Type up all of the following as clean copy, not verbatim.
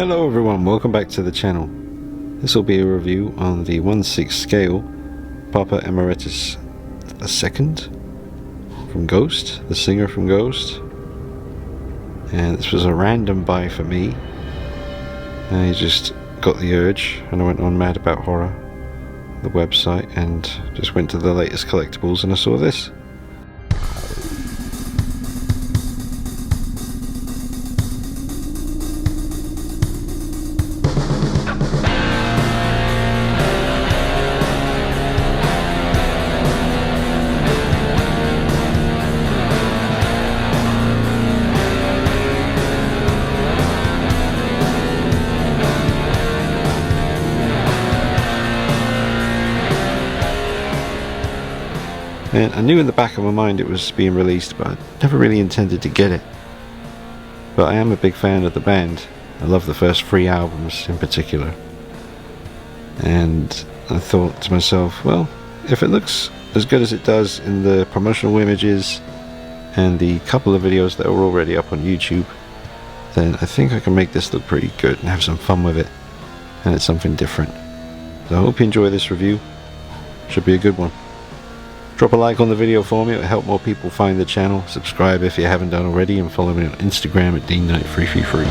Hello everyone, welcome back to the channel. This will be a review on the 1/6 scale Papa Emeritus II from Ghost, the singer from Ghost. And this was a random buy for me. I just got the urge and I went on Mad About Horror, the website, and just went to the latest collectibles and I saw this. And I knew in the back of my mind it was being released, but I never really intended to get it. But I am a big fan of the band. I love the first 3 albums in particular. And I thought to myself, well, if it looks as good as it does in the promotional images and the couple of videos that are already up on YouTube, then I think I can make this look pretty good and have some fun with it. And it's something different. So I hope you enjoy this review. Should be a good one. Drop a like on the video for me, it will help more people find the channel. Subscribe if you haven't done already, and follow me on Instagram at DeanKnight333.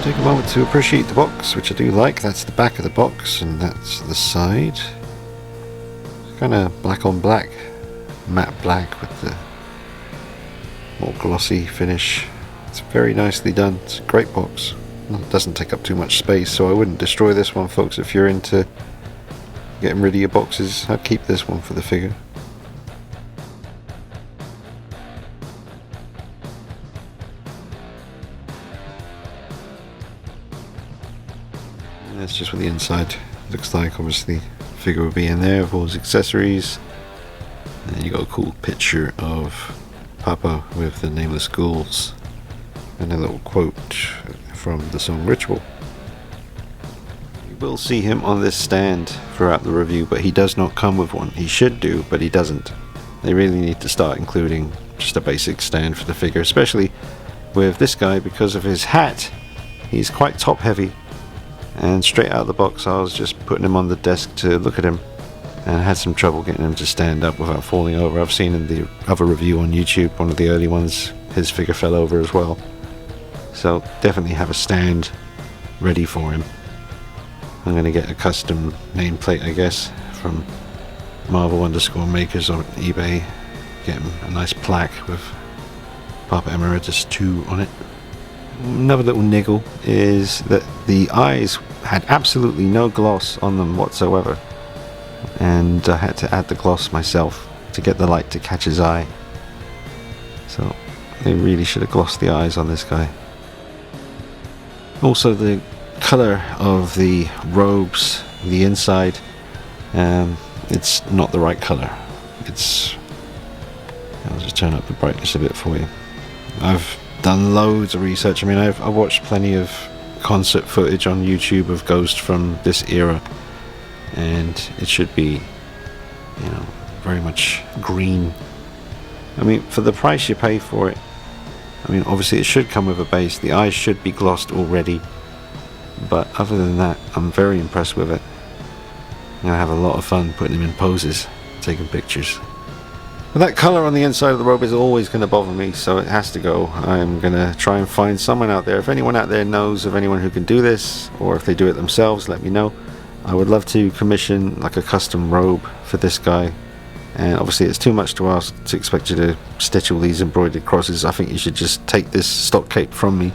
Take a moment to appreciate the box, which I do like. That's the back of the box and that's the side. It's kind of black on black, matte black with the more glossy finish. It's very nicely done. It's a great box. It doesn't take up too much space, so I wouldn't destroy this one, folks. If you're into getting rid of your boxes, I'd keep this one for the figure. That's just what the inside looks like. Obviously, the figure will be in there with all his accessories. And you got a cool picture of Papa with the nameless ghouls and a little quote from the song Ritual. You will see him on this stand throughout the review, but he does not come with one. He should do, but he doesn't. They really need to start including just a basic stand for the figure, especially with this guy because of his hat. He's quite top heavy. And straight out of the box I was just putting him on the desk to look at him, and I had some trouble getting him to stand up without falling over. I've seen in the other review on YouTube, one of the early ones, his figure fell over as well. So definitely have a stand ready for him. I'm going to get a custom nameplate, I guess, from Marvel_makers on eBay. Get him a nice plaque with Papa Emeritus 2 on it. Another little niggle is that the eyes had absolutely no gloss on them whatsoever, and I had to add the gloss myself to get the light to catch his eye. So they really should have glossed the eyes on this guy. Also, the color of the robes, the inside, it's not the right color. I'll just turn up the brightness a bit for you. I've done loads of research. I mean, I've watched plenty of concert footage on YouTube of Ghost from this era, and it should be, you know, very much green. I mean, for the price you pay for it, I mean, obviously it should come with a base. The eyes should be glossed already, but other than that, I'm very impressed with it. I have a lot of fun putting him in poses, taking pictures. But that colour on the inside of the robe is always going to bother me, so it has to go. I'm going to try and find someone out there. If anyone out there knows of anyone who can do this, or if they do it themselves, let me know. I would love to commission like a custom robe for this guy. And obviously it's too much to ask to expect you to stitch all these embroidered crosses. I think you should just take this stock cape from me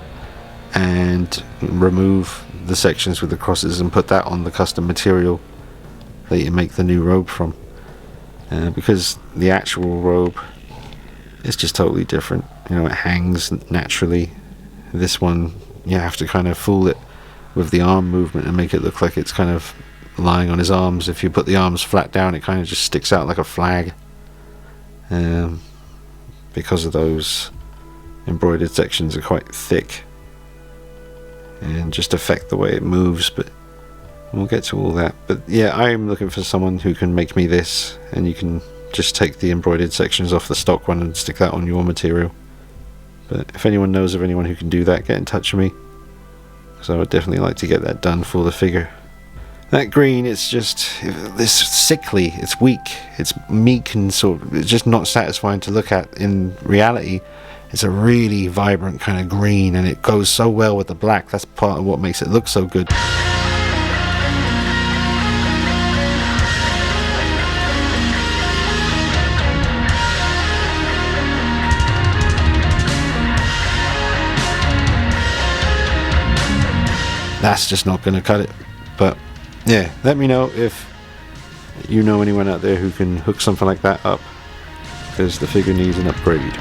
and remove the sections with the crosses and put that on the custom material that you make the new robe from. Because the actual robe is just totally different. You know, it hangs naturally This one, you have to kind of fool it with the arm movement and make it look like it's kind of lying on his arms. If you put the arms flat down, it kind of just sticks out like a flag. Because of those embroidered sections are quite thick and just affect the way it moves, but we'll get to all that. But yeah, I'm looking for someone who can make me this, and you can just take the embroidered sections off the stock one and stick that on your material. But if anyone knows of anyone who can do that, get in touch with me, because I would definitely like to get that done for the figure. That green, it's sickly, it's weak, it's meek, and it's just not satisfying to look at. In reality, it's a really vibrant kind of green, and it goes so well with the black. That's part of what makes it look so good. That's just not going to cut it. But yeah, let me know if you know anyone out there who can hook something like that up, because the figure needs an upgrade.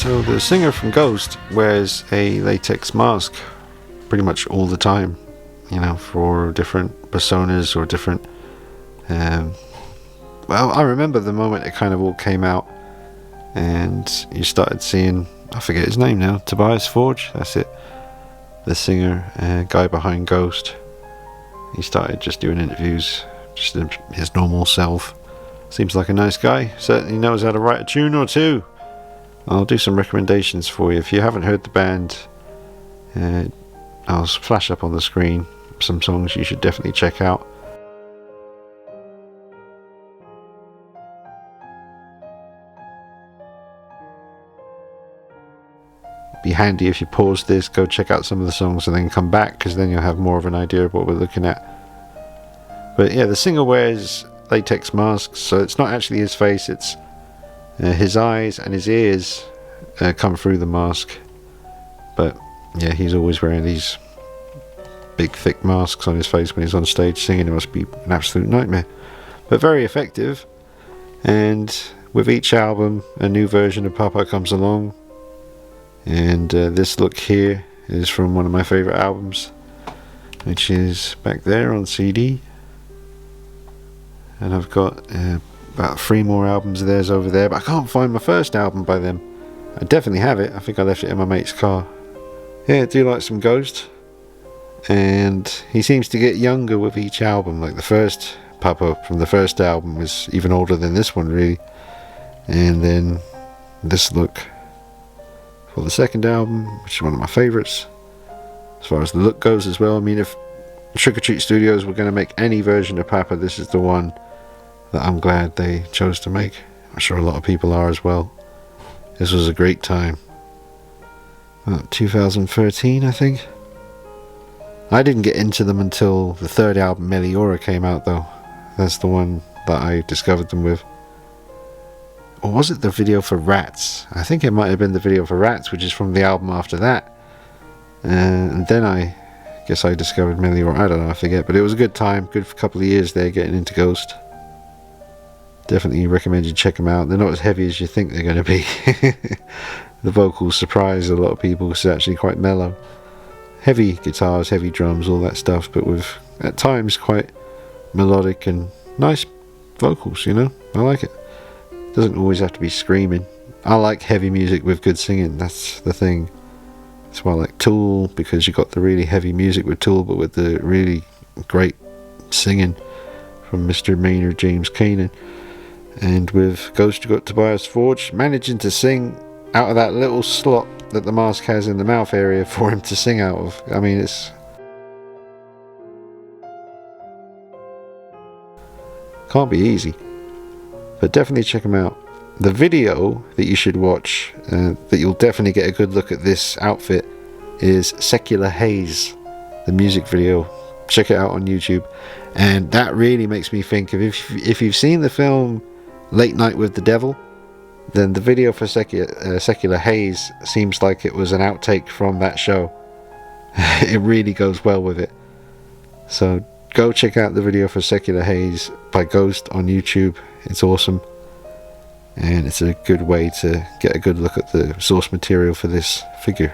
So the singer from Ghost wears a latex mask pretty much all the time, you know, for different personas or different... well, I remember the moment it kind of all came out and you started seeing, I forget his name now, Tobias Forge, that's it, the singer, guy behind Ghost. He started just doing interviews, just his normal self. Seems like a nice guy, certainly knows how to write a tune or two. I'll do some recommendations for you. If you haven't heard the band, I'll flash up on the screen some songs you should definitely check out. Be handy if you pause this, go check out some of the songs and then come back, because then you'll have more of an idea of what we're looking at. But yeah, the singer wears latex masks, so it's not actually his face, it's his eyes and his ears come through the mask. But yeah, he's always wearing these big thick masks on his face when he's on stage singing. It must be an absolute nightmare, but very effective. And with each album a new version of Papa comes along, and this look here is from one of my favorite albums, which is back there on CD. And I've got about 3 more albums of theirs over there, but I can't find my first album by them. I definitely have it. I think I left it in my mate's car. Yeah, I do like some Ghost, and he seems to get younger with each album. Like the first Papa from the first album was even older than this one, really. And then this look for the second album, which is one of my favorites as far as the look goes as well. I mean, if Trick or Treat Studios were going to make any version of Papa, this is the one that I'm glad they chose to make. I'm sure a lot of people are as well. This was a great time. 2013, I think. I didn't get into them until the third album, Meliora, came out, though. That's the one that I discovered them with. Or was it the video for Rats? I think it might have been the video for Rats, which is from the album after that. And then I guess I discovered Meliora. I don't know, I forget. But it was a good time. Good couple of years there getting into Ghost. Definitely recommend you check them out. They're not as heavy as you think they're going to be. The vocals surprise a lot of people. It's actually quite mellow. Heavy guitars, heavy drums, all that stuff, but with at times quite melodic and nice vocals, you know. I like it. Doesn't always have to be screaming. I like heavy music with good singing. That's the thing. It's more like Tool, because you got the really heavy music with Tool, but with the really great singing from Mr. Maynard James Keenan. And with Ghost, you got Tobias Forge managing to sing out of that little slot that the mask has in the mouth area for him to sing out of. I mean, it's can't be easy, but definitely check him out. The video that you should watch, that you'll definitely get a good look at this outfit, is Secular Haze, the music video. Check it out on YouTube. And that really makes me think of, if you've seen the film Late Night with the Devil, then the video for Secular Haze seems like it was an outtake from that show. It really goes well with it. So go check out the video for Secular Haze by Ghost on YouTube. It's awesome. And it's a good way to get a good look at the source material for this figure.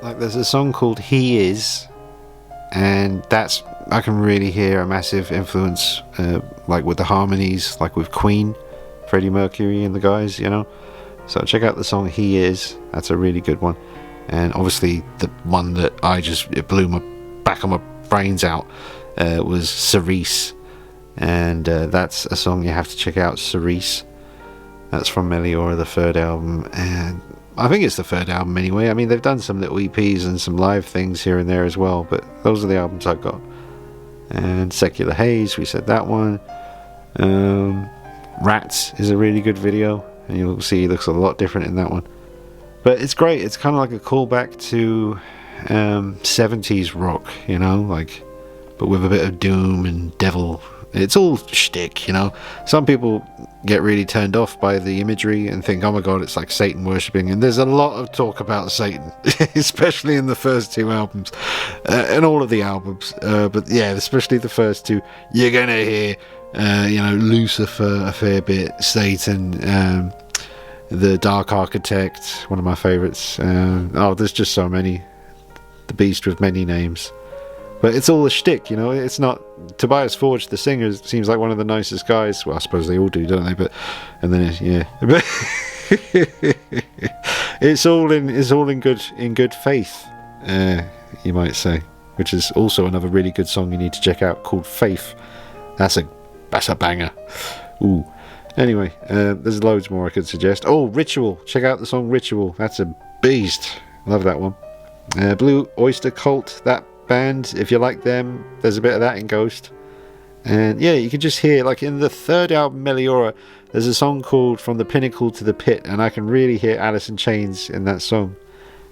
Like, there's a song called He Is, and that's, I can really hear a massive influence, like with the harmonies, like with Queen, Freddie Mercury and the guys, you know. So check out the song He Is. That's a really good one. And obviously the one that it blew my back of my brains out was Cerise. And that's a song you have to check out, Cerise. That's from Meliora, the third album, and I think it's the third album anyway. I mean, they've done some little EPs and some live things here and there as well, but those are the albums I've got. And Secular Haze, we said that one. Rats is a really good video, and you'll see he looks a lot different in that one. But it's great. It's kind of like a callback to 70s rock, you know, like, but with a bit of doom and devil. It's all shtick, you know. Some people get really turned off by the imagery and think, oh my god, it's like Satan worshipping. And there's a lot of talk about Satan, especially in the first two albums, and all of the albums. But yeah, especially the first two, you're gonna hear, you know, Lucifer a fair bit, Satan, the Dark Architect, one of my favorites. There's just so many. The Beast with many names. But it's all a shtick, you know. It's not. Tobias Forge, the singer, seems like one of the nicest guys. Well, I suppose they all do, don't they? But yeah. But it's all in good faith, you might say. Which is also another really good song you need to check out, called Faith. That's a banger. Ooh. Anyway, there's loads more I could suggest. Oh, Ritual. Check out the song Ritual. That's a beast. Love that one. Blue Oyster Cult, that band, if you like them, there's a bit of that in Ghost. And yeah, you can just hear, like in the third album, Meliora, there's a song called From the Pinnacle to the Pit, and I can really hear Alice in Chains in that song,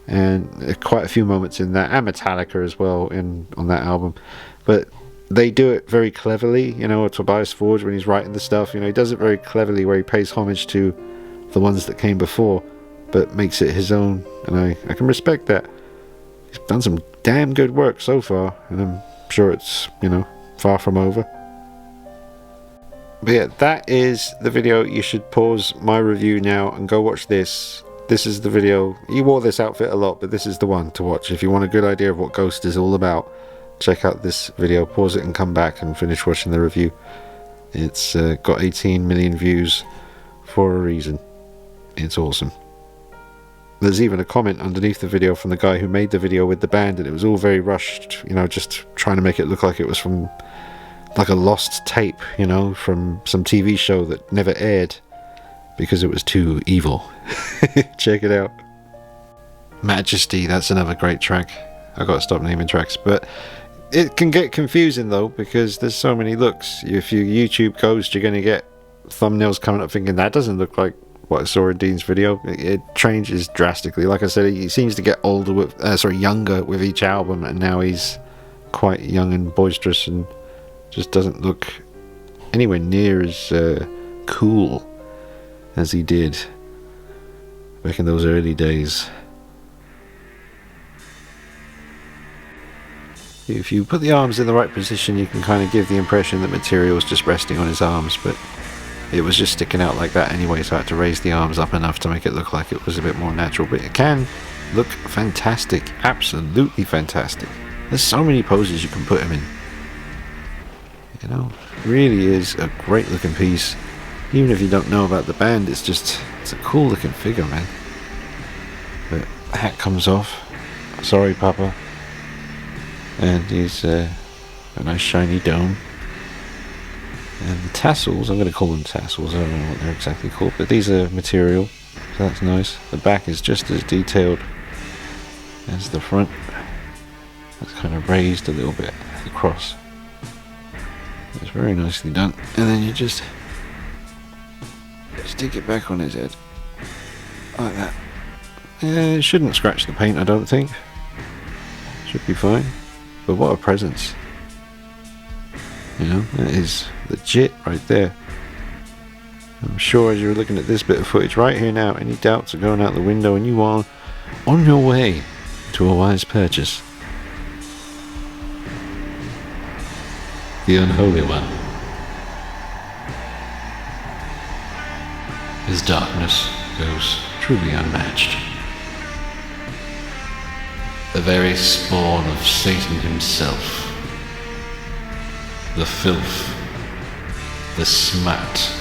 and quite a few moments in that, and Metallica as well on that album. But they do it very cleverly, you know. Tobias Forge, when he's writing the stuff, you know, he does it very cleverly, where he pays homage to the ones that came before, but makes it his own, and I can respect that. He's done some damn good work so far, and I'm sure it's, you know, far from over. But yeah, that is the video. You should pause my review now and go watch this. This is the video. He wore this outfit a lot, but this is the one to watch. If you want a good idea of what Ghost is all about, check out this video, pause it and come back and finish watching the review. It's got 18 million views for a reason. It's awesome. There's even a comment underneath the video from the guy who made the video with the band, and it was all very rushed, you know, just trying to make it look like it was from like a lost tape, you know, from some TV show that never aired because it was too evil. Check it out. Majesty, that's another great track. I've got to stop naming tracks, but it can get confusing though, because there's so many looks. If you YouTube Ghost, you're going to get thumbnails coming up thinking that doesn't look like what I saw in Dean's video. It changes drastically. Like I said, he seems to get older with, younger with each album, and now he's quite young and boisterous and just doesn't look anywhere near as cool as he did back in those early days. If you put the arms in the right position, you can kind of give the impression that material was just resting on his arms, but it was just sticking out like that anyway, so I had to raise the arms up enough to make it look like it was a bit more natural. But it can look fantastic, absolutely fantastic. There's so many poses you can put him in, you know. Really is a great looking piece. Even if you don't know about the band, it's a cool looking figure, man. But hat comes off. Sorry, Papa. And he's a nice shiny dome. And the tassels, I'm going to call them tassels, I don't know what they're exactly called, but these are material, so that's nice. The back is just as detailed as the front. It's kind of raised a little bit across. It's very nicely done. And then you just stick it back on his head. Like that. Yeah, it shouldn't scratch the paint, I don't think. Should be fine. But what a presence. You know, that is legit right there. I'm sure as you're looking at this bit of footage right here now, any doubts are going out the window and you are on your way to a wise purchase. The Unholy One. His darkness goes truly unmatched. The very spawn of Satan himself. The filth. The smut.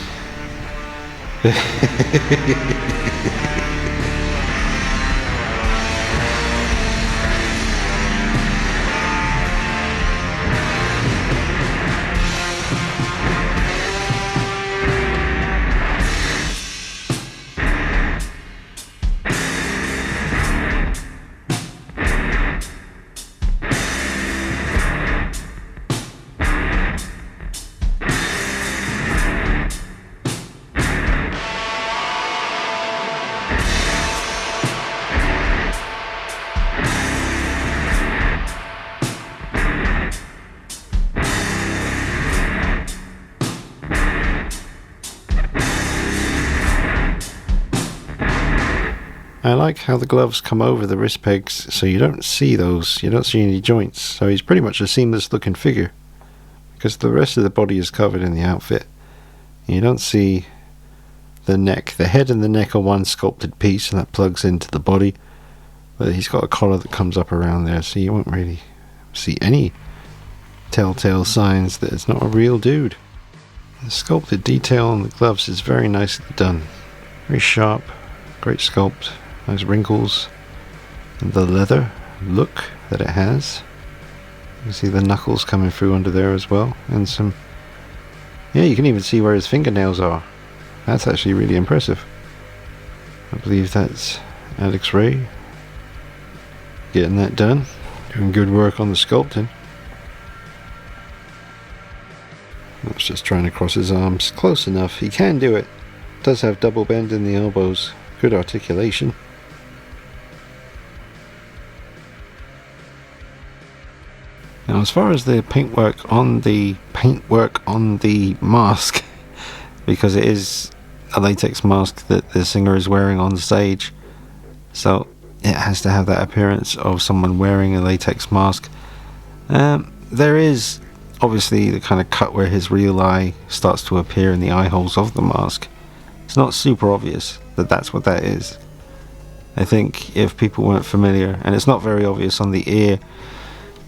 I like how the gloves come over the wrist pegs, so you don't see those, you don't see any joints, so he's pretty much a seamless looking figure, because the rest of the body is covered in the outfit. You don't see the neck. The head and the neck are one sculpted piece, and that plugs into the body, but he's got a collar that comes up around there, so you won't really see any telltale signs that it's not a real dude. The sculpted detail on the gloves is very nicely done. Very sharp, great sculpt. Nice wrinkles, and the leather look that it has. You can see the knuckles coming through under there as well, and some, yeah, you can even see where his fingernails are. That's actually really impressive. I believe that's Alex Ray getting that done, doing good work on the sculpting. That's just trying to cross his arms close enough. He can do it. Does have double bend in the elbows, good articulation. Now, as far as the paintwork on the mask, because it is a latex mask that the singer is wearing on stage, so it has to have that appearance of someone wearing a latex mask. There is obviously the kind of cut where his real eye starts to appear in the eye holes of the mask. It's not super obvious that that's what that is. I think if people weren't familiar, and it's not very obvious on the ear,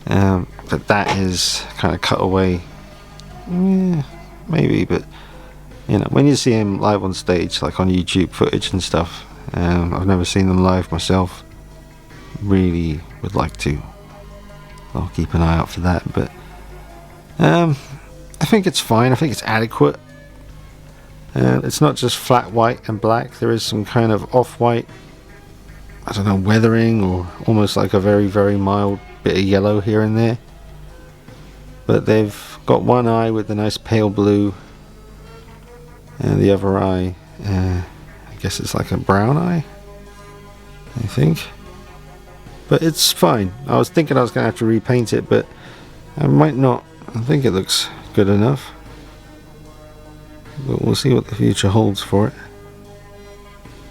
that is kind of cut away. Maybe, but you know, when you see him live on stage, like on YouTube footage and stuff, I've never seen them live myself. Really would like to. I'll keep an eye out for that, but I think it's fine. I think it's adequate. It's not just flat white and black. There is some kind of off-white, I don't know, weathering, or almost like a very, very mild bit of yellow here and there. But they've got one eye with a nice pale blue, and the other eye, I guess it's like a brown eye, I think. But it's fine. I was thinking I was going to have to repaint it, but I might not. I think it looks good enough. But we'll see what the future holds for it.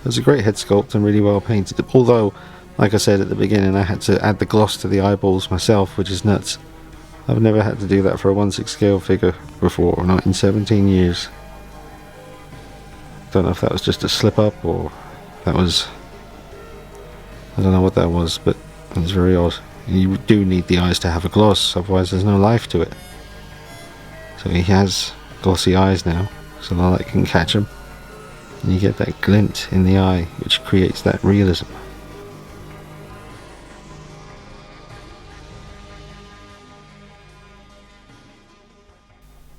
It's a great head sculpt and really well painted. Although, like I said at the beginning, I had to add the gloss to the eyeballs myself, which is nuts. I've never had to do that for a 1/6 scale figure before, not in 17 years. Don't know if that was just a slip up or that was, I don't know what that was, but it was very odd. You do need the eyes to have a gloss, otherwise there's no life to it. So he has glossy eyes now, so the light can catch them, and you get that glint in the eye which creates that realism.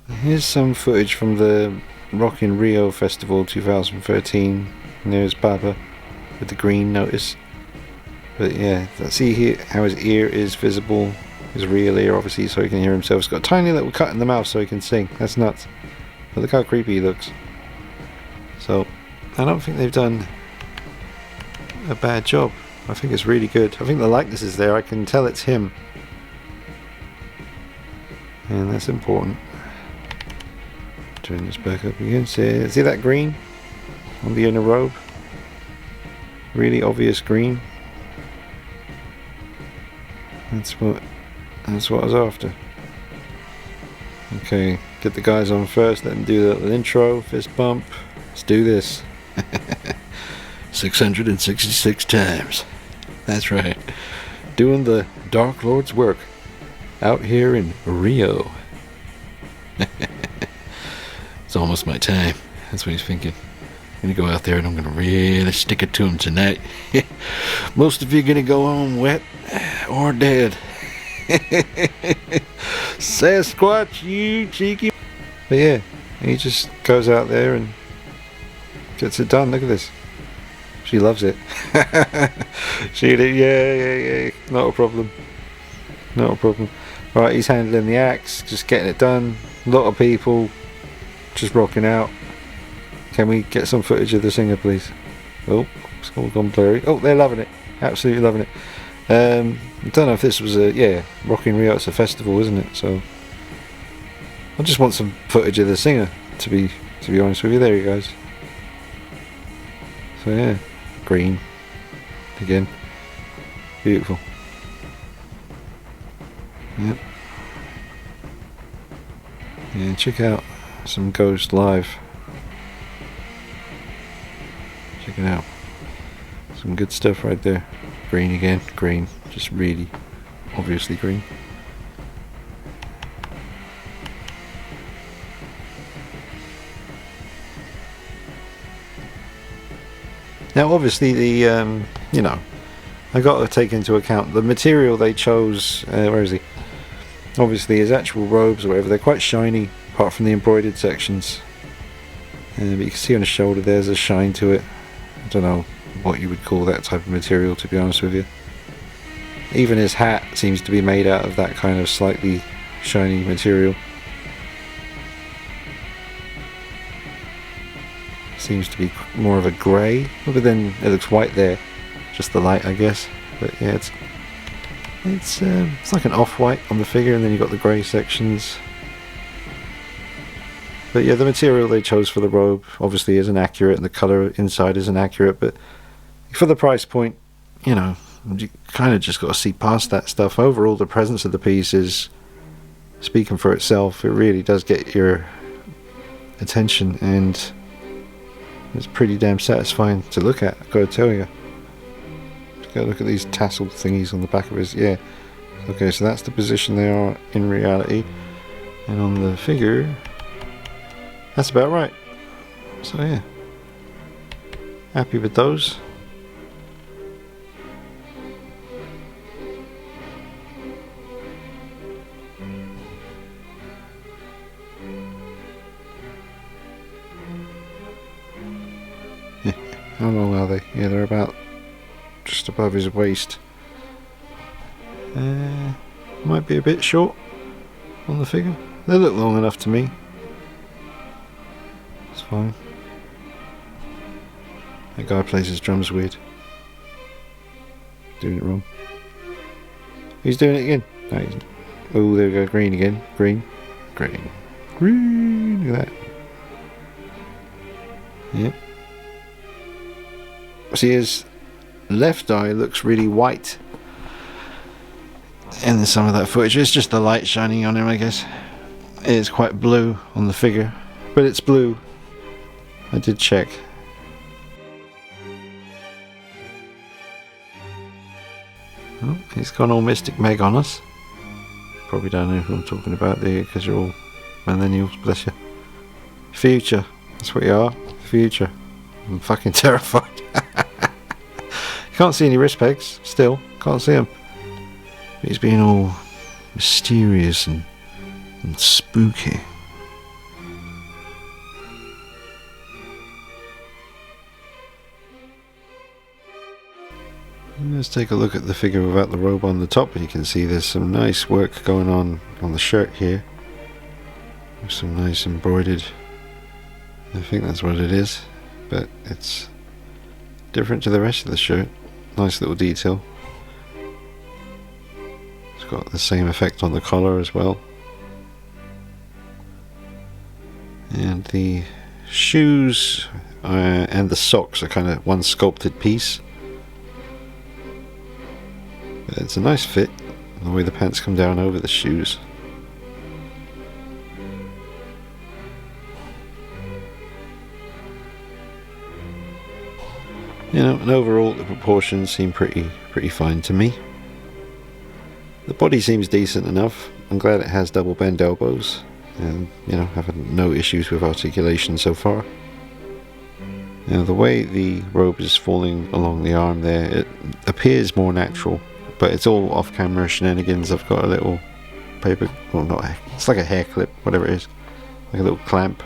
Here's some footage from the Rock in Rio Festival 2013. And there's Papa with the green notice. But yeah, see here how his ear is visible. His real ear, obviously, so he can hear himself. He's got a tiny little cut in the mouth so he can sing. That's nuts. But look how creepy he looks. So, I don't think they've done a bad job. I think it's really good. I think the likeness is there. I can tell it's him. And that's important. Turn this back up again. See that green on the inner robe? Really obvious green. That's what I was after. Okay, get the guys on first. Let them do the little intro. Fist bump. Let's do this. 666 times. That's right. Doing the Dark Lord's work out here in Rio. It's almost my time. That's what he's thinking. I'm gonna go out there and I'm gonna really stick it to him tonight. Most of you are gonna go home wet or dead. Sasquatch, you cheeky. But yeah, he just goes out there and gets it done. Look at this. She loves it. She did, yeah. Not a problem. Not a problem. Right, he's handling the axe, just getting it done. A lot of people just rocking out. Can we get some footage of the singer, please? Oh, it's all gone blurry. Oh, they're loving it. Absolutely loving it. I don't know if this was Rock in Rio. It's a festival, isn't it? So I just want some footage of the singer. To be honest with you, there he goes. So yeah, green again, beautiful. Yep. Yeah, check out some Ghost live. Check it out. Some good stuff right there. Green again, green, just really obviously green. Now obviously the I got to take into account the material they chose. Where is he? Obviously his actual robes or whatever, they're quite shiny apart from the embroidered sections. But you can see on his shoulder there's a shine to it. I don't know what you would call that type of material, to be honest with you. Even his hat seems to be made out of that kind of slightly shiny material. Seems to be more of a grey, but then it looks white there. Just the light, I guess. But yeah, it's like an off-white on the figure, and then you've got the grey sections. But yeah, the material they chose for the robe obviously isn't accurate, and the colour inside isn't accurate, but for the price point, you kind of just got to see past that stuff. Overall, the presence of the piece is speaking for itself. It really does get your attention, and it's pretty damn satisfying to look at, I've got to tell you. Just go look at these tassel thingies on the back of his, yeah. Okay, so that's the position they are in reality. And on the figure, that's about right. So yeah, happy with those. How long are they? Yeah, they're about just above his waist. Might be a bit short on the figure. They look long enough to me. It's fine. That guy plays his drums weird. Doing it wrong. He's doing it again. No, oh, there we go. Green again. Green. Green. Green. Look at that. Yep. See, his left eye looks really white in some of that footage. It's just the light shining on him, I guess. It's quite blue on the figure, but it's blue. I did check. Oh, he's gone all Mystic Meg on us. Probably don't know who I'm talking about there because you're all millennials, bless you. Future, that's what you are. Future. I'm fucking terrified. Can't see any wrist pegs, still. Can't see them. But he's being all mysterious and spooky. Let's take a look at the figure without the robe on the top. You can see there's some nice work going on the shirt here. There's some nice embroidered, I think that's what it is, but it's different to the rest of the shirt. Nice little detail. It's got the same effect on the collar as well. And the shoes and the socks are kind of one sculpted piece. But it's a nice fit, the way the pants come down over the shoes. You know, and overall the proportions seem pretty fine to me. The body seems decent enough. I'm glad it has double bend elbows, and you know, I've had no issues with articulation so far. Now the way the robe is falling along the arm there, it appears more natural, but it's all off-camera shenanigans. I've got a little paper, well not, it's like a hair clip, whatever it is, like a little clamp.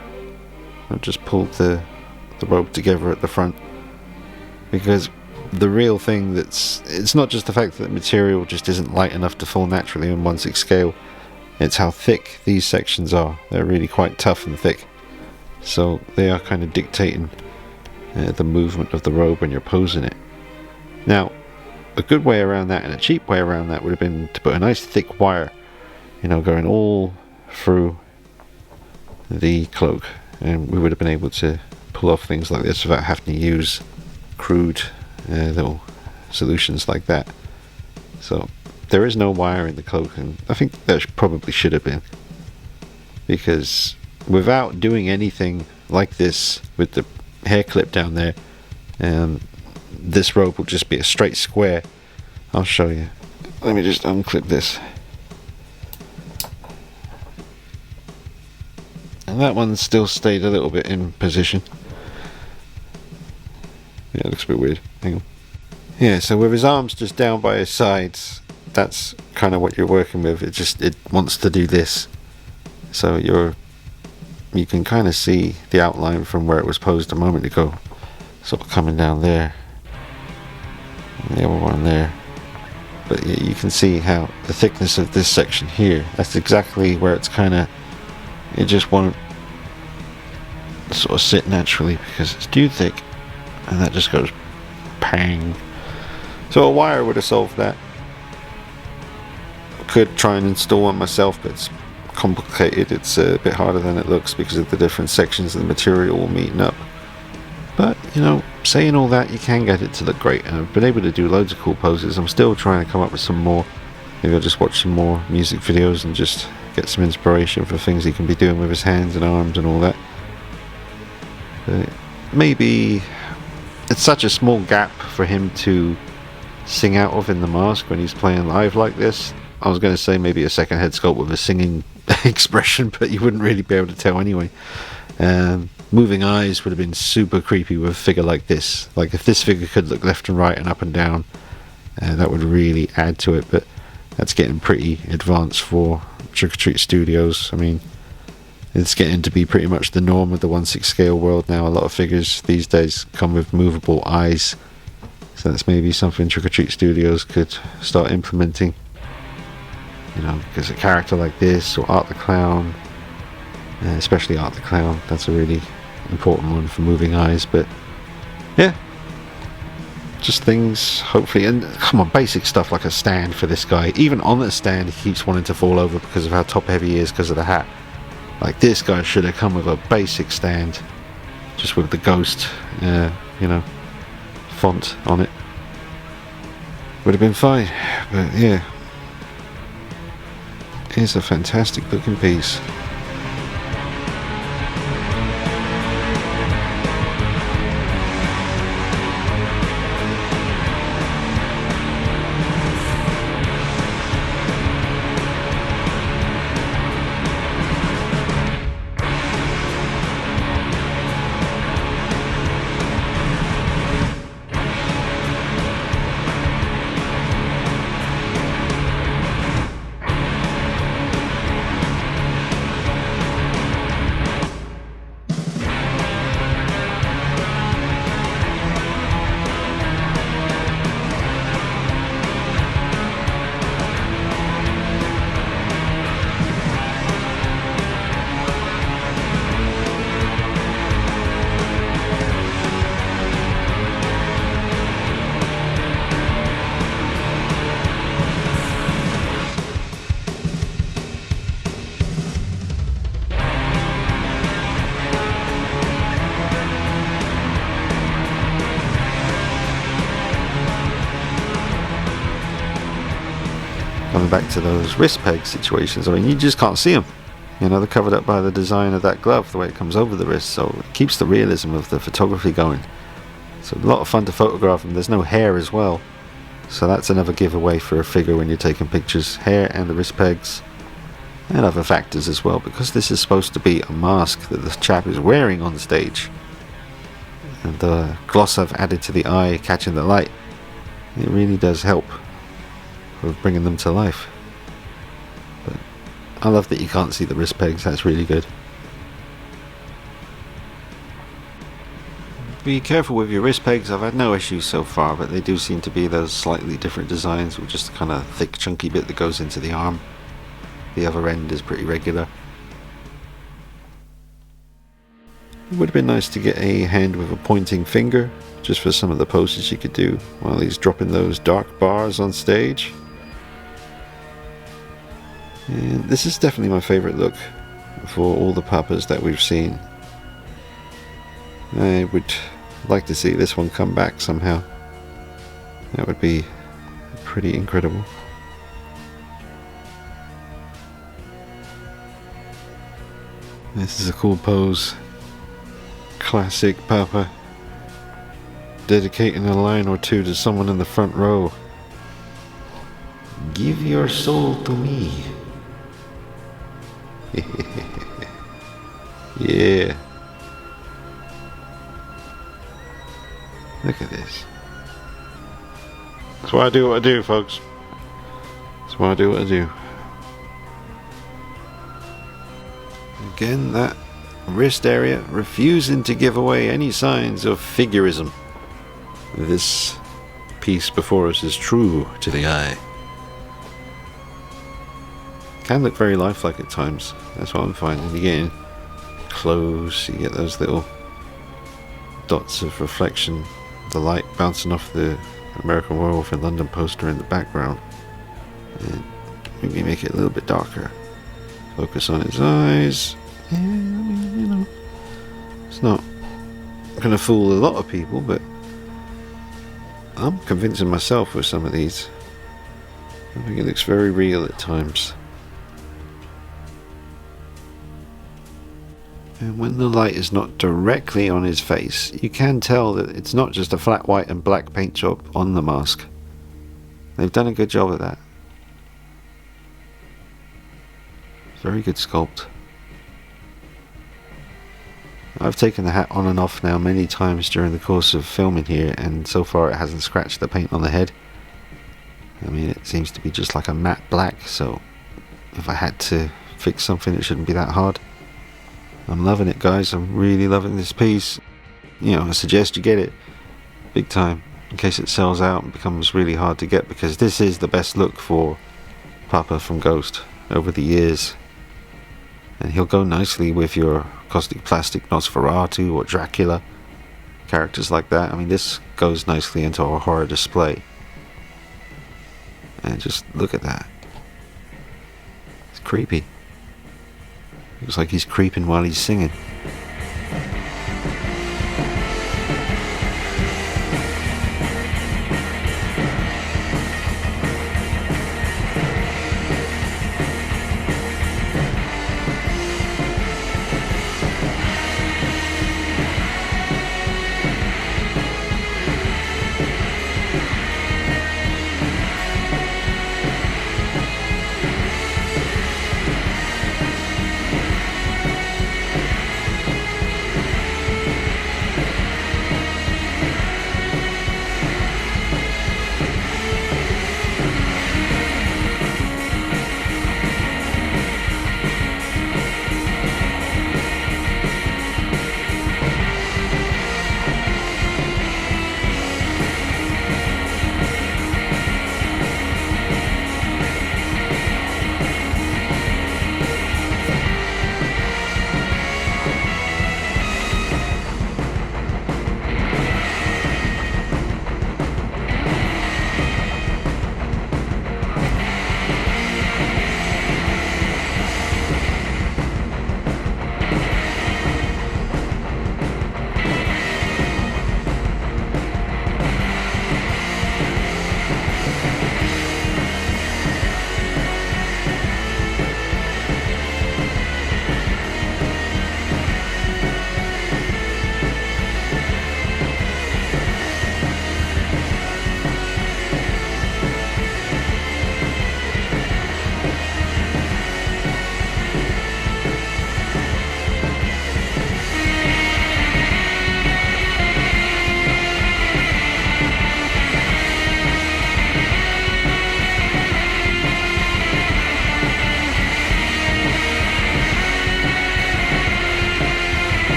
I've just pulled the robe together at the front, because the real thing it's not just the fact that the material just isn't light enough to fall naturally on 1/6 scale, it's how thick these sections are. They're really quite tough and thick, so they are kind of dictating the movement of the robe when you're posing it. Now, a good way around that and a cheap way around that would have been to put a nice thick wire, you know, going all through the cloak, and we would have been able to pull off things like this without having to use crude little solutions like that. So there is no wire in the cloak, and I think there probably should have been, because without doing anything like this with the hair clip down there, this robe will just be a straight square. I'll show you. Let me just unclip this. And that one still stayed a little bit in position. Yeah, it looks a bit weird. Hang on. Yeah, so with his arms just down by his sides, that's kind of what you're working with. It wants to do this. So you can kind of see the outline from where it was posed a moment ago, sort of coming down there. And the other one there. But you can see how the thickness of this section here, that's exactly where it's kind of, it just won't sort of sit naturally because it's too thick. And that just goes pang. So a wire would have solved that. I could try and install one myself, but it's complicated. It's a bit harder than it looks because of the different sections of the material all meeting up. But, you know, saying all that, you can get it to look great. And I've been able to do loads of cool poses. I'm still trying to come up with some more. Maybe I'll just watch some more music videos and just get some inspiration for things he can be doing with his hands and arms and all that. But maybe it's such a small gap for him to sing out of in the mask when he's playing live like this. I was going to say maybe a second head sculpt with a singing expression, but you wouldn't really be able to tell anyway. Moving eyes would have been super creepy with a figure like this. Like if this figure could look left and right and up and down, that would really add to it, but that's getting pretty advanced for Trick or Treat Studios. I mean, it's getting to be pretty much the norm of the 1/6 scale world now. A lot of figures these days come with movable eyes, so that's maybe something Trick or Treat Studios could start implementing. You know, because a character like this, or Art the Clown, especially Art the Clown, that's a really important one for moving eyes. But yeah, just things, hopefully, and come on, basic stuff like a stand for this guy. Even on the stand, he keeps wanting to fall over because of how top heavy he is because of the hat. Like this guy should have come with a basic stand, just with the ghost, you know, font on it. Would have been fine, but yeah, it's a fantastic looking piece. going back to those wrist peg situations, I mean, you just can't see them. You know, they're covered up by the design of that glove, the way it comes over the wrist, so it keeps the realism of the photography going. So a lot of fun to photograph, and there's no hair as well. So that's another giveaway for a figure when you're taking pictures. Hair and the wrist pegs. And other factors as well, because this is supposed to be a mask that the chap is wearing on stage. And the gloss I've added to the eye, catching the light, it really does help with bringing them to life. But I love that you can't see the wrist pegs, that's really good. Be careful with your wrist pegs. I've had no issues so far, but they do seem to be those slightly different designs with just a kind of thick chunky bit that goes into the arm. The other end is pretty regular. It would have been nice to get a hand with a pointing finger, just for some of the poses you could do while he's dropping those dark bars on stage. And this is definitely my favourite look for all the Papas that we've seen. I would like to see this one come back somehow. That would be pretty incredible. This is a cool pose. Classic Papa. Dedicating a line or two to someone in the front row. Give your soul to me. Yeah. Look at this. That's why I do what I do, folks. That's why I do what I do. Again, that wrist area refusing to give away any signs of figurism. This piece before us is true to the eye. Can look very lifelike at times. That's what I'm finding. You get in close, you get those little dots of reflection, the light bouncing off the American Werewolf in London poster in the background. And maybe make it a little bit darker. Focus on his eyes. Yeah, I mean, you know, it's not going to fool a lot of people, but I'm convincing myself with some of these. I think it looks very real at times. And when the light is not directly on his face, you can tell that it's not just a flat white and black paint job on the mask. They've done a good job of that. Very good sculpt. I've taken the hat on and off now many times during the course of filming here, and so far it hasn't scratched the paint on the head. I mean, it seems to be just like a matte black, so if I had to fix something, it shouldn't be that hard. I'm loving it, guys. I'm really loving this piece. You know, I suggest you get it big time in case it sells out and becomes really hard to get, because this is the best look for Papa from Ghost over the years. And he'll go nicely with your Caustic Plastic Nosferatu or Dracula, characters like that. I mean, this goes nicely into a horror display. And just look at that. It's creepy. Looks like he's creeping while he's singing.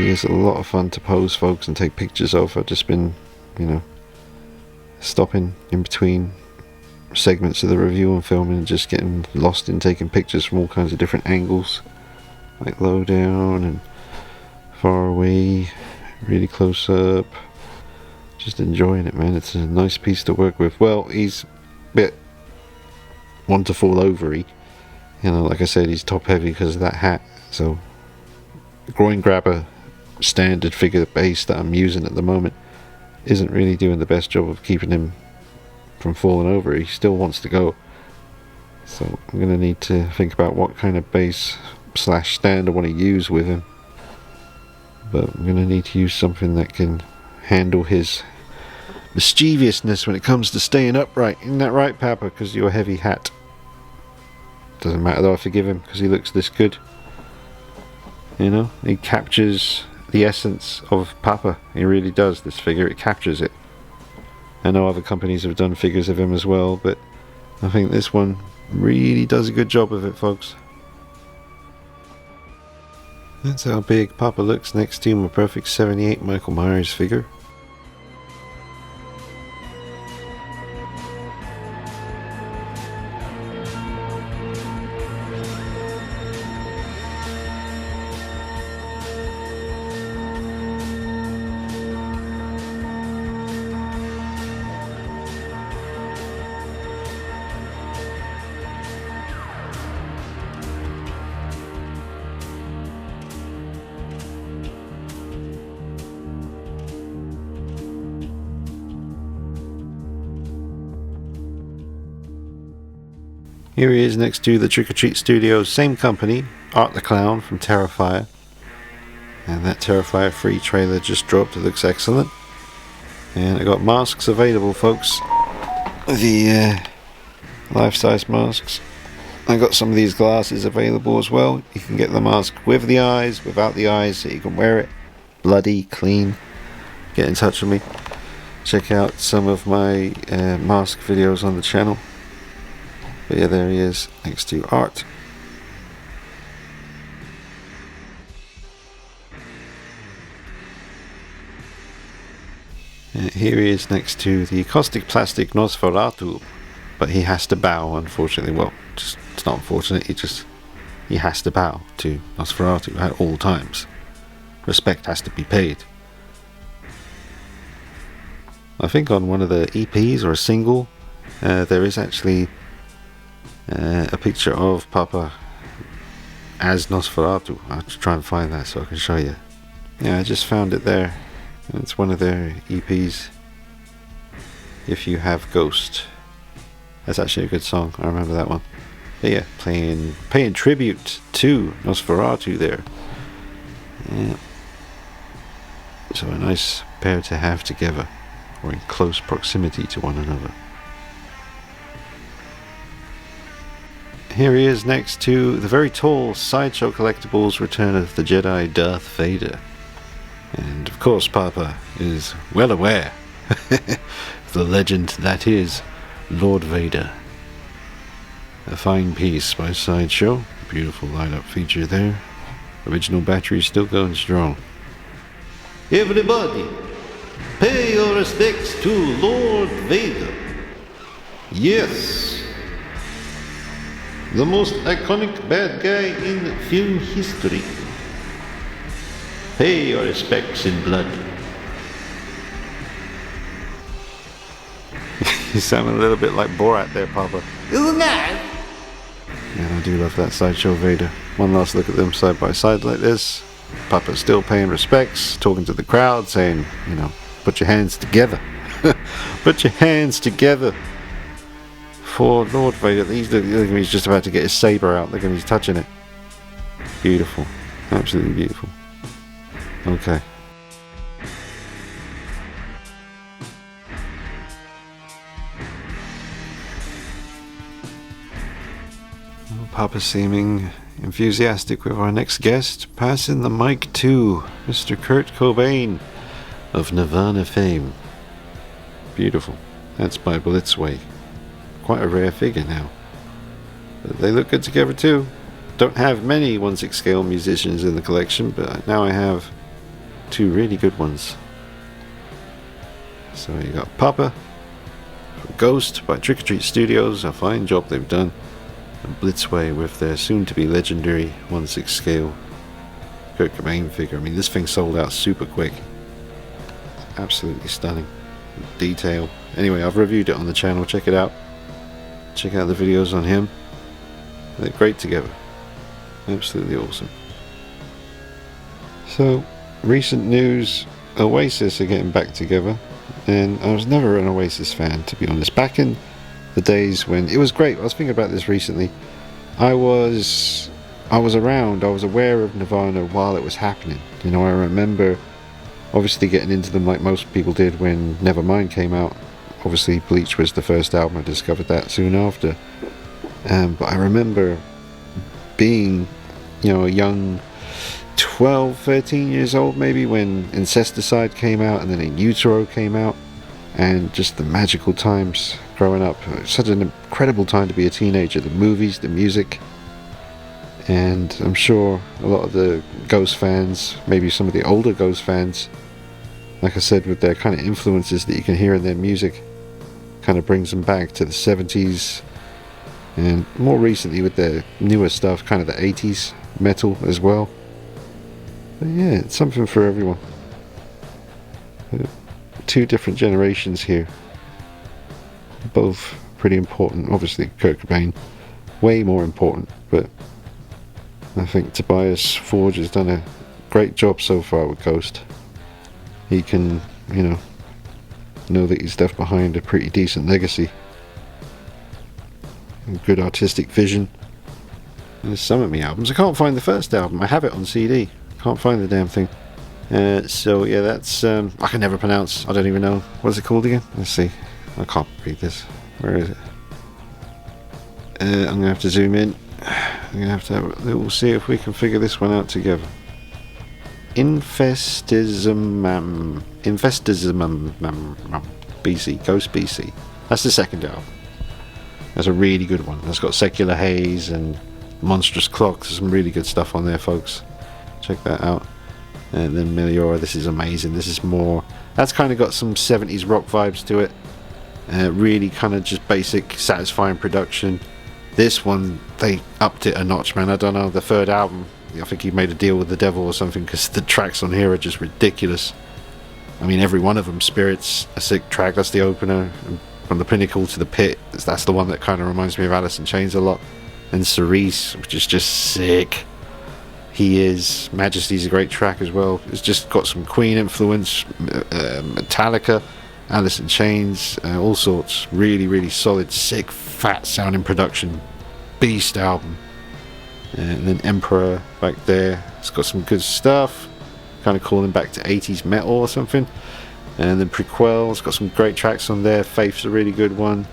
He is a lot of fun to pose, folks, and take pictures of. I've just been, you know, stopping in between segments of the review and filming and just getting lost in taking pictures from all kinds of different angles, like low down and far away, really close up. Just enjoying it, man. It's a nice piece to work with. Well, he's a bit one to fall over-y. You know, like I said, he's top heavy because of that hat. So groin grabber standard figure base that I'm using at the moment isn't really doing the best job of keeping him from falling over. He still wants to go. So I'm going to need to think about what kind of base slash stand I want to use with him. But I'm going to need to use something that can handle his mischievousness when it comes to staying upright. Isn't that right, Papa? Because you're a heavy hat. Doesn't matter though, I forgive him because he looks this good. You know, he captures the essence of Papa. He really does, this figure. It captures it. I know other companies have done figures of him as well, but I think this one really does a good job of it, folks. That's how big Papa looks next to my perfect 78 Michael Myers figure. Here he is next to the Trick or Treat Studios, same company, Art the Clown from Terrifier. And that Terrifier free trailer just dropped, it looks excellent. And I got masks available, folks. The life-size masks. I got some of these glasses available as well. You can get the mask with the eyes, without the eyes, so you can wear it bloody, clean. Get in touch with me. Check out some of my mask videos on the channel. But yeah, there he is, next to Art. And here he is next to the caustic plastic Nosferatu. But he has to bow, unfortunately. Well, it's not unfortunate, he has to bow to Nosferatu at all times. Respect has to be paid. I think on one of the EPs or a single, there is actually a picture of Papa as Nosferatu. I'll have to try and find that so I can show you. Yeah, I just found it there. It's one of their EPs. If You Have Ghost. That's actually a good song. I remember that one. But yeah, paying tribute to Nosferatu there. Yeah. So a nice pair to have together, or in close proximity to one another. Here he is next to the very tall Sideshow Collectibles Return of the Jedi Darth Vader. And of course Papa is well aware of the legend that is Lord Vader. A fine piece by Sideshow. Beautiful light-up feature there. Original battery still going strong. Everybody, pay your respects to Lord Vader. Yes. The most iconic bad guy in film history. Pay your respects in blood. You sound a little bit like Borat there, Papa. Isn't that? Yeah, I do love that Sideshow Vader. One last look at them side by side like this. Papa's still paying respects, talking to the crowd, saying, you know, put your hands together. Put your hands together. For Lord Vader. He's just about to get his saber out. Look at him, he's touching it. Beautiful. Absolutely beautiful. Okay. Well, Papa's seeming enthusiastic with our next guest. Passing the mic to Mr. Kurt Cobain of Nirvana fame. Beautiful. That's by Blitzway. Quite a rare figure now. But they look good together too. Don't have many 1/6 scale musicians in the collection, but now I have Two really good ones. So you got Papa from Ghost by Trick or Treat Studios, a fine job they've done. And Blitzway with their soon-to-be legendary 1/6 scale Kurt Cobain figure. I mean, this thing sold out super quick. Absolutely stunning. Detail. Anyway, I've reviewed it on the channel. Check it out. Check out the videos on him. They're great together. Absolutely awesome. So, recent news, Oasis are getting back together. And I was never an Oasis fan, to be honest. Back in the days when it was great. I was thinking about this recently. I was around. I was aware of Nirvana while it was happening. You know, I remember obviously getting into them like most people did when Nevermind came out. Obviously, Bleach was the first album. I discovered that soon after. But I remember being, you know, a young 12, 13 years old maybe when Incesticide came out, and then In Utero came out, and just the magical times growing up. Such an incredible time to be a teenager. The movies, the music, and I'm sure a lot of the Ghost fans, maybe some of the older Ghost fans, like I said, with their kind of influences that you can hear in their music, kind of brings them back to the 70s, and more recently with their newer stuff, kind of the 80s metal as well. But yeah, it's something for everyone. Two different generations here, both pretty important. Obviously Kurt Cobain way more important, but I think Tobias Forge has done a great job so far with Ghost. He can, you know that he's left behind a pretty decent legacy, a good artistic vision. And there's some of my albums. I can't find the first album. I have it on CD. Can't find the damn thing. So yeah, that's I can never pronounce. I don't even know. What is it called again? Let's see. I can't read this. Where is it? I'm gonna have to zoom in. I'm gonna have to have a little, see if we can figure this one out together. Infestism BC, Ghost BC. That's the second album. That's a really good one. That's got Secular Haze and Monstrous Clocks. There's some really good stuff on there, folks. Check that out. And then Meliora, this is amazing. This is more, that's kind of got some 70s rock vibes to it. Really kind of just basic, satisfying production. This one, they upped it a notch, man. I don't know, the third album, I think he made a deal with the devil or something, because the tracks on here are just ridiculous. I mean, every one of them. Spirit's a sick track. That's the opener. And From the Pinnacle to the Pit, that's the one that kind of reminds me of Alice in Chains a lot. And Cerise, which is just sick. He Is. Majesty's a great track as well. It's just got some Queen influence, Metallica, Alice in Chains, all sorts. Really, really solid, sick, fat sounding production. Beast album. And then Emperor back there. It's got some good stuff. Kind of calling back to 80s metal or something. And then Prequel, it's got some great tracks on there. Faith's a really good one.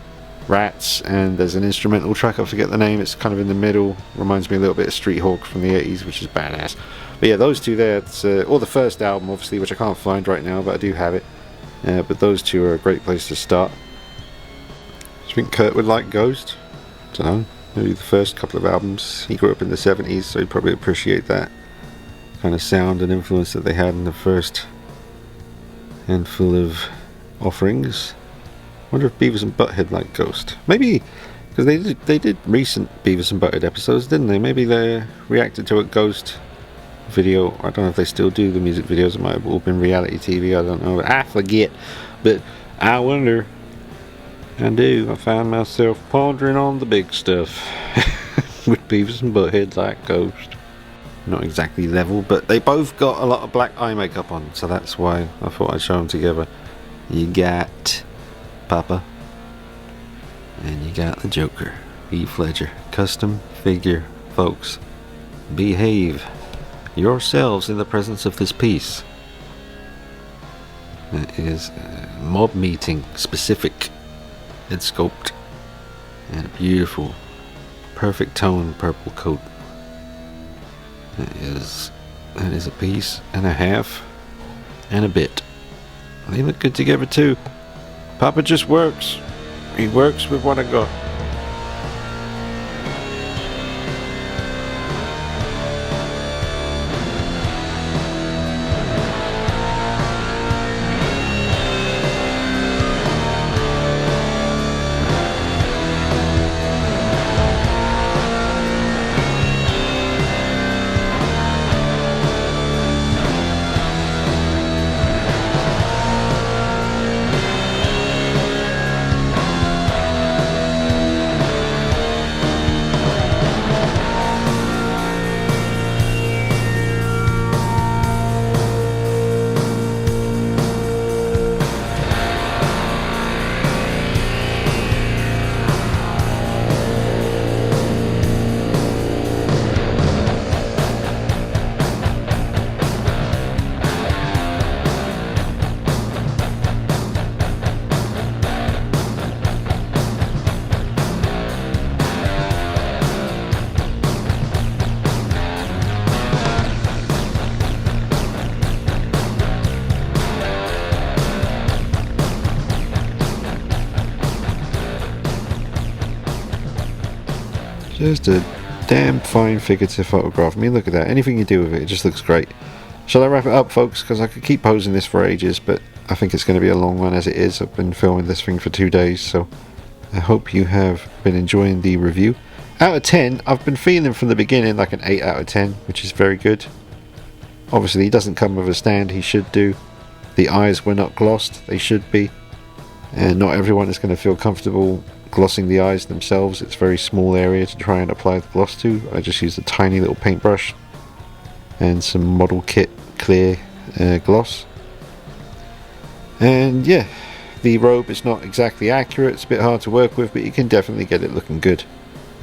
Rats, and there's an instrumental track, I forget the name, it's kind of in the middle, reminds me a little bit of Street Hawk from the 80s, which is badass. But yeah, those two there, it's or the first album obviously, which I can't find right now, but I do have it. But those two are a great place to start. Do you think Kurt would like Ghost? I don't know, maybe the first couple of albums. He grew up in the 70s, so he'd probably appreciate that kind of sound and influence that they had in the first handful of offerings. I wonder if Beavis and Butthead like Ghost. Maybe, because they did recent Beavis and Butthead episodes, didn't they? Maybe they reacted to a Ghost video. I don't know if they still do the music videos. It might have all been reality TV. I don't know. I forget. But I wonder. I do. I find myself pondering on the big stuff with Beavis and Butthead like Ghost. Not exactly level, but they both got a lot of black eye makeup on, so that's why I thought I'd show them together. You got Papa, and you got the Joker, Heath Ledger. Custom figure, folks. Behave yourselves in the presence of this piece. It is a mob meeting specific head sculpt and a beautiful, perfect tone purple coat. That is a piece and a half and a bit. They look good together too. Papa just works. He works with what I got. Just a damn fine figure to photograph. I mean, look at that. Anything you do with it, it just looks great. Shall I wrap it up, folks? Because I could keep posing this for ages, but I think it's going to be a long one as it is. I've been filming this thing for 2 days, so I hope you have been enjoying the review. Out of 10, I've been feeling from the beginning like an 8 out of 10, which is very good. Obviously, he doesn't come with a stand. He should do. The eyes were not glossed. They should be. And not everyone is going to feel comfortable glossing the eyes themselves. It's a very small area to try and apply the gloss to. I just used a tiny little paintbrush and some model kit clear gloss. And yeah, the robe is not exactly accurate. It's a bit hard to work with, but you can definitely get it looking good.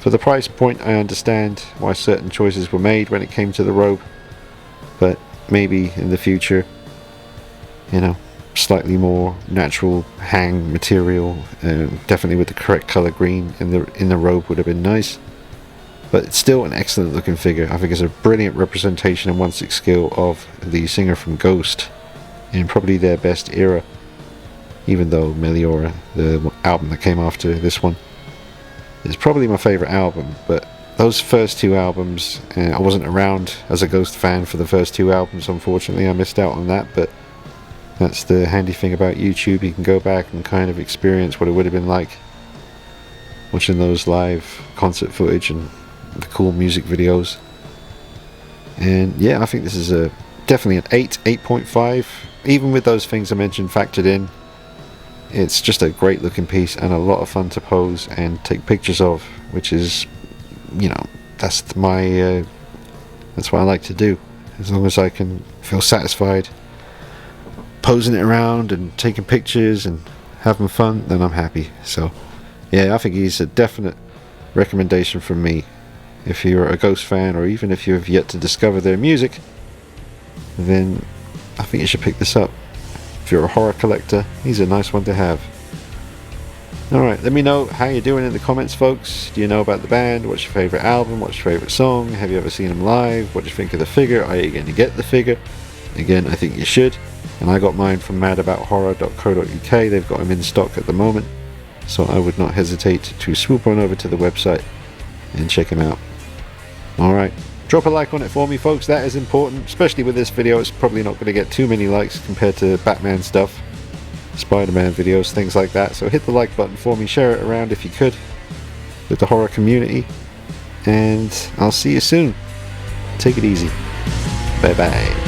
For the price point, I understand why certain choices were made when it came to the robe, but maybe in the future, you know, slightly more natural hang material, definitely with the correct color green in the robe would have been nice. But it's still an excellent looking figure. I think it's a brilliant representation in 1/6 scale of the singer from Ghost in probably their best era, even though Meliora, the album that came after this one, is probably my favorite album. But those first 2 albums, I wasn't around as a Ghost fan for the first 2 albums, unfortunately. I missed out on that, but that's the handy thing about YouTube. You can go back and kind of experience what it would have been like watching those live concert footage and the cool music videos. And yeah, I think this is definitely an 8.5, even with those things I mentioned factored in. It's just a great looking piece and a lot of fun to pose and take pictures of, which is, you know, that's what I like to do. As long as I can feel satisfied posing it around and taking pictures and having fun, then I'm happy. So yeah, I think he's a definite recommendation from me. If you're a Ghost fan, or even if you have yet to discover their music, then I think you should pick this up. If you're a horror collector, he's a nice one to have. Alright, let me know how you're doing in the comments, folks. Do you know about the band? What's your favourite album? What's your favourite song? Have you ever seen them live? What do you think of the figure? Are you going to get the figure? Again, I think you should. And I got mine from madabout-horror.co.uk. They've got them in stock at the moment, so I would not hesitate to swoop on over to the website and check them out. Alright, drop a like on it for me, folks. That is important, especially with this video. It's probably not going to get too many likes compared to Batman stuff, Spider-Man videos, things like that. So hit the like button for me, share it around if you could with the horror community, and I'll see you soon. Take it easy. Bye bye.